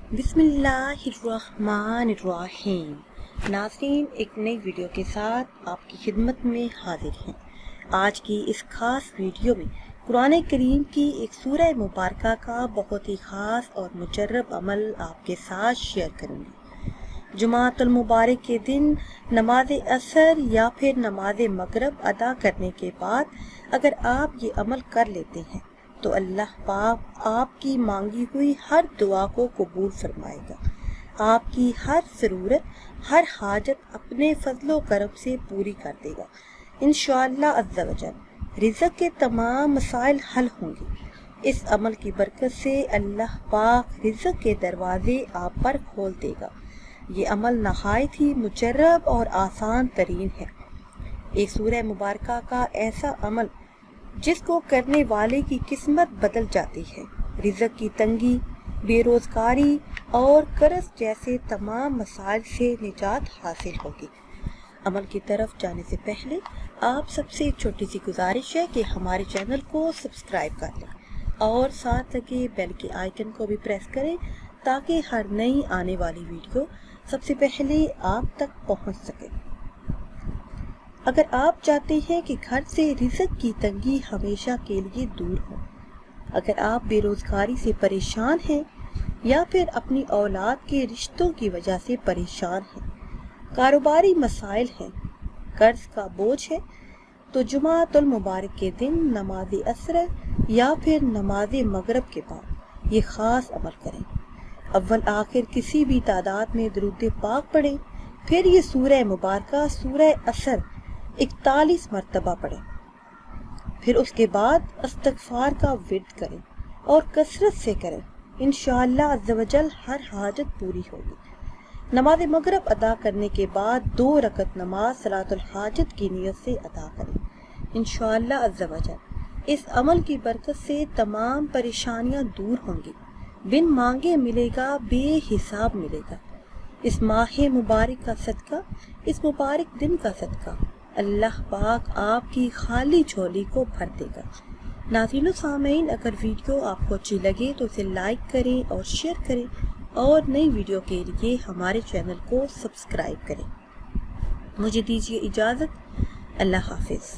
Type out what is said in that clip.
بسم اللہ الرحمن الرحیم۔ ناظرین، ایک نئی ویڈیو کے ساتھ آپ کی خدمت میں حاضر ہیں۔ آج کی اس خاص ویڈیو میں قرآن کریم کی ایک سورہ مبارکہ کا بہت ہی خاص اور مجرب عمل آپ کے ساتھ شیئر کروں گی۔ جمعۃ المبارک کے دن نماز عصر یا پھر نماز مغرب ادا کرنے کے بعد اگر آپ یہ عمل کر لیتے ہیں تو اللہ پاک آپ کی مانگی ہوئی ہر دعا کو قبول فرمائے گا، آپ کی ہر ضرورت، ہر حاجت اپنے فضل و کرم سے پوری کر دے گا انشاءاللہ عز و جل۔ رزق کے تمام مسائل حل ہوں گے۔ اس عمل کی برکت سے اللہ پاک رزق کے دروازے آپ پر کھول دے گا۔ یہ عمل نہایت ہی مجرب اور آسان ترین ہے۔ ایک سورہ مبارکہ کا ایسا عمل جس کو کرنے والے کی قسمت بدل جاتی ہے، رزق کی تنگی، بے روزگاری اور قرض جیسے تمام مسائل سے نجات حاصل ہوگی۔ عمل کی طرف جانے سے پہلے آپ سب سے ایک چھوٹی سی گزارش ہے کہ ہمارے چینل کو سبسکرائب کر لیں اور ساتھ لگے بیل کے آئیکن کو بھی پریس کریں تاکہ ہر نئی آنے والی ویڈیو سب سے پہلے آپ تک پہنچ سکے۔ اگر آپ چاہتے ہیں کہ گھر سے رزق کی تنگی ہمیشہ کے لیے دور ہو، اگر آپ بے روزگاری سے پریشان ہیں یا پھر اپنی اولاد کے رشتوں کی وجہ سے پریشان ہیں، کاروباری مسائل ہیں، قرض کا بوجھ ہے، تو جمعۃ المبارک کے دن نماز عصر یا پھر نماز مغرب کے بعد یہ خاص عمل کریں۔ اول آخر کسی بھی تعداد میں درود پاک پڑھیں، پھر یہ سورہ مبارکہ سورہ عصر 41 مرتبہ پڑھیں، پھر اس کے بعد استغفار کا ورد کریں اور کثرت سے کریں، انشاءاللہ عز و جل ہر حاجت پوری ہوگی۔ نماز مغرب ادا کرنے کے بعد 2 رکعت نماز صلاۃ الحاجت کی نیت سے ادا کریں، انشاءاللہ عز و جل اس عمل کی برکت سے تمام پریشانیاں دور ہوں گی، بن مانگے ملے گا، بے حساب ملے گا۔ اس ماہ مبارک کا صدقہ، اس مبارک دن کا صدقہ اللہ پاک آپ کی خالی جھولی کو بھر دے گا۔ ناظرین و سامعین، اگر ویڈیو آپ کو اچھی لگے تو اسے لائک کریں اور شیئر کریں اور نئی ویڈیو کے لیے ہمارے چینل کو سبسکرائب کریں۔ مجھے دیجیے اجازت، اللہ حافظ۔